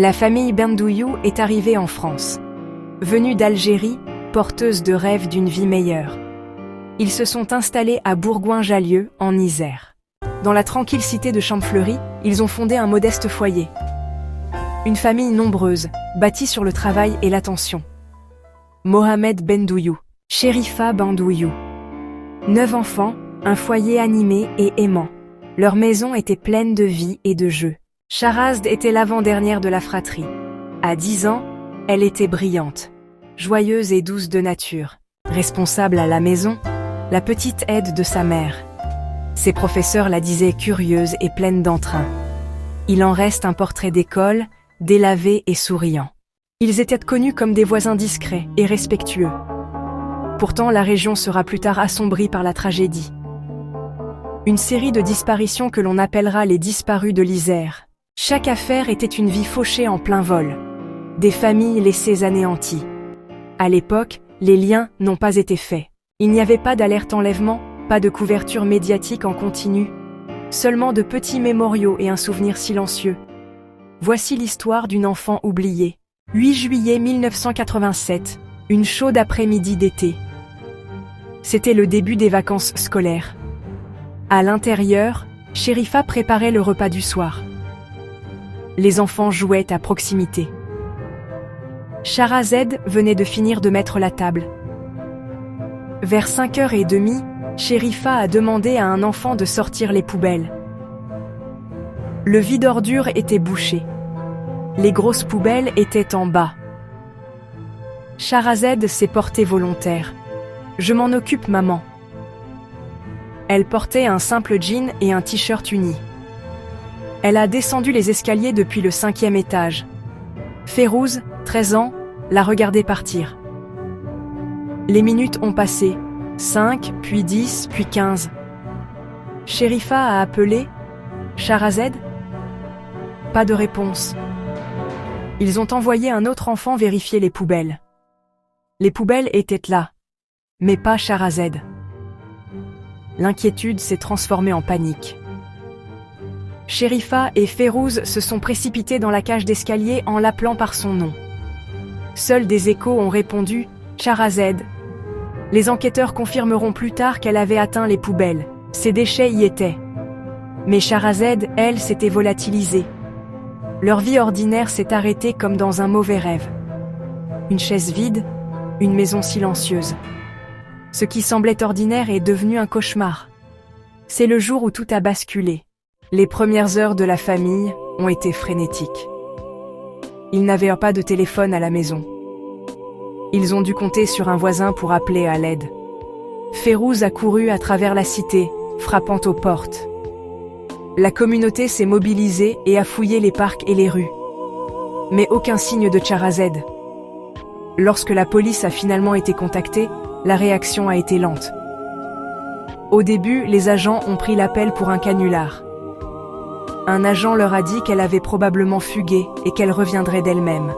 La famille Bendouyou est arrivée en France. Venue d'Algérie, porteuse de rêves d'une vie meilleure. Ils se sont installés à Bourgoin-Jallieu, en Isère. Dans la tranquille cité de Champfleury, ils ont fondé un modeste foyer. Une famille nombreuse, bâtie sur le travail et l'attention. Mohamed Bendouyou, Chérifa Bendouyou. 9 enfants, un foyer animé et aimant. Leur maison était pleine de vie et de jeux. Charazd était l'avant-dernière de la fratrie. À 10 ans, elle était brillante, joyeuse et douce de nature. Responsable à la maison, la petite aide de sa mère. Ses professeurs la disaient curieuse et pleine d'entrain. Il en reste un portrait d'école, délavé et souriant. Ils étaient connus comme des voisins discrets et respectueux. Pourtant, la région sera plus tard assombrie par la tragédie. Une série de disparitions que l'on appellera les disparus de l'Isère. Chaque affaire était une vie fauchée en plein vol. Des familles laissées anéanties. À l'époque, les liens n'ont pas été faits. Il n'y avait pas d'alerte enlèvement, pas de couverture médiatique en continu. Seulement de petits mémoriaux et un souvenir silencieux. Voici l'histoire d'une enfant oubliée. 8 juillet 1987, une chaude après-midi d'été. C'était le début des vacances scolaires. À l'intérieur, Chérifa préparait le repas du soir. Les enfants jouaient à proximité. Charazed venait de finir de mettre la table. Vers 5h30, Chérifa a demandé à un enfant de sortir les poubelles. Le vide-ordures était bouché. Les grosses poubelles étaient en bas. Charazed s'est portée volontaire. « Je m'en occupe, maman. » Elle portait un simple jean et un t-shirt uni. Elle a descendu les escaliers depuis le 5e étage. Férouz, 13 ans, l'a regardée partir. Les minutes ont passé, 5, puis 10, puis 15. Chérifa a appelé « Charazed ?» Pas de réponse. Ils ont envoyé un autre enfant vérifier les poubelles. Les poubelles étaient là, mais pas Charazed. L'inquiétude s'est transformée en panique. Chérifa et Férouz se sont précipités dans la cage d'escalier en l'appelant par son nom. Seuls des échos ont répondu « Charazed ». Les enquêteurs confirmeront plus tard qu'elle avait atteint les poubelles. Ses déchets y étaient. Mais Charazed, elle, s'était volatilisée. Leur vie ordinaire s'est arrêtée comme dans un mauvais rêve. Une chaise vide, une maison silencieuse. Ce qui semblait ordinaire est devenu un cauchemar. C'est le jour où tout a basculé. Les premières heures de la famille ont été frénétiques. Ils n'avaient pas de téléphone à la maison. Ils ont dû compter sur un voisin pour appeler à l'aide. Férouz a couru à travers la cité, frappant aux portes. La communauté s'est mobilisée et a fouillé les parcs et les rues. Mais aucun signe de Charazed. Lorsque la police a finalement été contactée, la réaction a été lente. Au début, les agents ont pris l'appel pour un canular. Un agent leur a dit qu'elle avait probablement fugué et qu'elle reviendrait d'elle-même.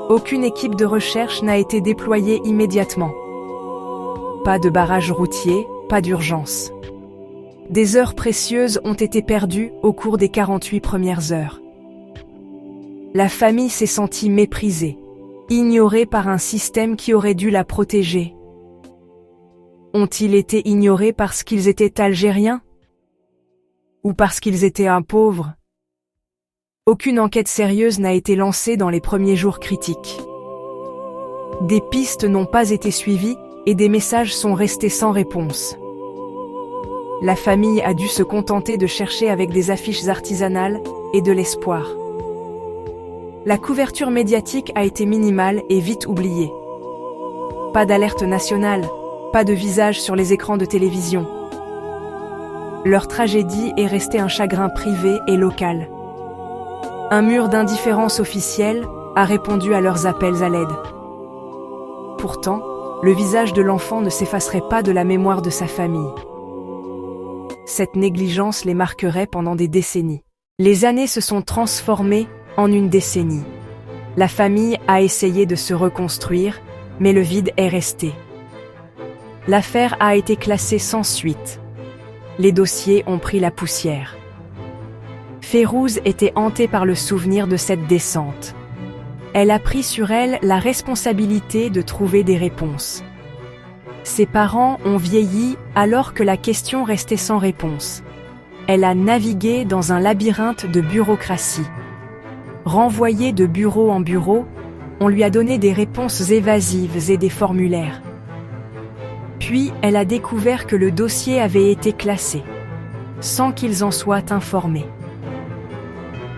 Aucune équipe de recherche n'a été déployée immédiatement. Pas de barrage routier, pas d'urgence. Des heures précieuses ont été perdues au cours des 48 premières heures. La famille s'est sentie méprisée, ignorée par un système qui aurait dû la protéger. Ont-ils été ignorés parce qu'ils étaient algériens ? Ou parce qu'ils étaient pauvres? Aucune enquête sérieuse n'a été lancée dans les premiers jours critiques. Des pistes n'ont pas été suivies et des messages sont restés sans réponse. La famille a dû se contenter de chercher avec des affiches artisanales et de l'espoir. La couverture médiatique a été minimale et vite oubliée. Pas d'alerte nationale, pas de visage sur les écrans de télévision. Leur tragédie est restée un chagrin privé et local. Un mur d'indifférence officielle a répondu à leurs appels à l'aide. Pourtant, le visage de l'enfant ne s'effacerait pas de la mémoire de sa famille. Cette négligence les marquerait pendant des décennies. Les années se sont transformées en une décennie. La famille a essayé de se reconstruire, mais le vide est resté. L'affaire a été classée sans suite. Les dossiers ont pris la poussière. Férouz était hantée par le souvenir de cette descente. Elle a pris sur elle la responsabilité de trouver des réponses. Ses parents ont vieilli alors que la question restait sans réponse. Elle a navigué dans un labyrinthe de bureaucratie. Renvoyée de bureau en bureau, on lui a donné des réponses évasives et des formulaires. Puis, elle a découvert que le dossier avait été classé, sans qu'ils en soient informés.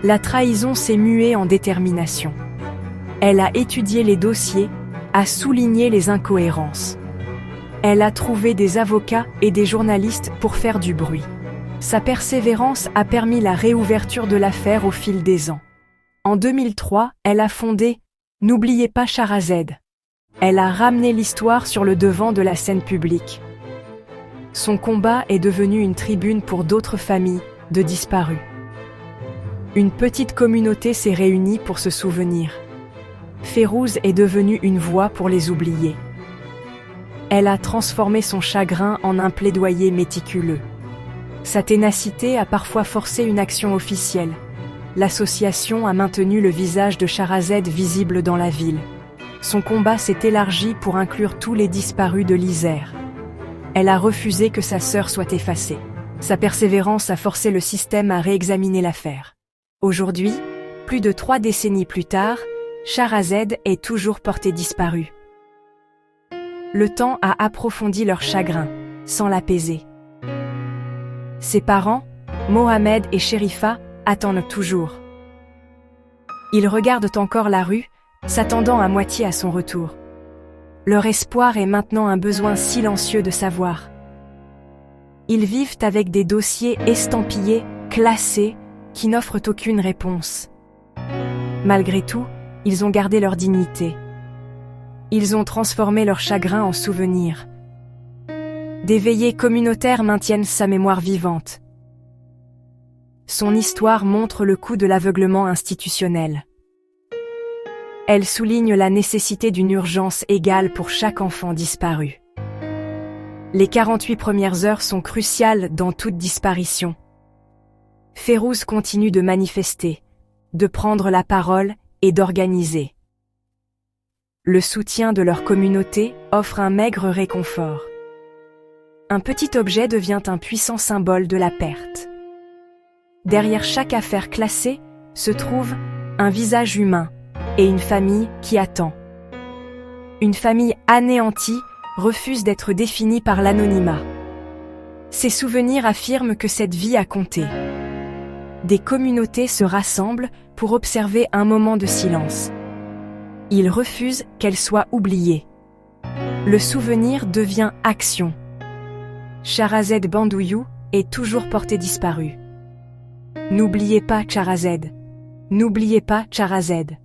La trahison s'est muée en détermination. Elle a étudié les dossiers, a souligné les incohérences. Elle a trouvé des avocats et des journalistes pour faire du bruit. Sa persévérance a permis la réouverture de l'affaire au fil des ans. En 2003, elle a fondé « N'oubliez pas Sharazed ». Elle a ramené l'histoire sur le devant de la scène publique. Son combat est devenu une tribune pour d'autres familles de disparus. Une petite communauté s'est réunie pour se souvenir. Férouz est devenue une voix pour les oubliés. Elle a transformé son chagrin en un plaidoyer méticuleux. Sa ténacité a parfois forcé une action officielle. L'association a maintenu le visage de Sharazed visible dans la ville. Son combat s'est élargi pour inclure tous les disparus de l'Isère. Elle a refusé que sa sœur soit effacée. Sa persévérance a forcé le système à réexaminer l'affaire. Aujourd'hui, plus de 3 décennies plus tard, Sharazed est toujours portée disparue. Le temps a approfondi leur chagrin, sans l'apaiser. Ses parents, Mohamed et Sherifa, attendent toujours. Ils regardent encore la rue, s'attendant à moitié à son retour. Leur espoir est maintenant un besoin silencieux de savoir. Ils vivent avec des dossiers estampillés, classés, qui n'offrent aucune réponse. Malgré tout, ils ont gardé leur dignité. Ils ont transformé leur chagrin en souvenir. Des veillées communautaires maintiennent sa mémoire vivante. Son histoire montre le coût de l'aveuglement institutionnel. Elle souligne la nécessité d'une urgence égale pour chaque enfant disparu. Les 48 premières heures sont cruciales dans toute disparition. Férouz continue de manifester, de prendre la parole et d'organiser. Le soutien de leur communauté offre un maigre réconfort. Un petit objet devient un puissant symbole de la perte. Derrière chaque affaire classée se trouve un visage humain et une famille qui attend. Une famille anéantie refuse d'être définie par l'anonymat. Ces souvenirs affirment que cette vie a compté. Des communautés se rassemblent pour observer un moment de silence. Ils refusent qu'elle soit oubliée. Le souvenir devient action. Sharazed Bandouyou est toujours portée disparue. N'oubliez pas Sharazed. N'oubliez pas Sharazed.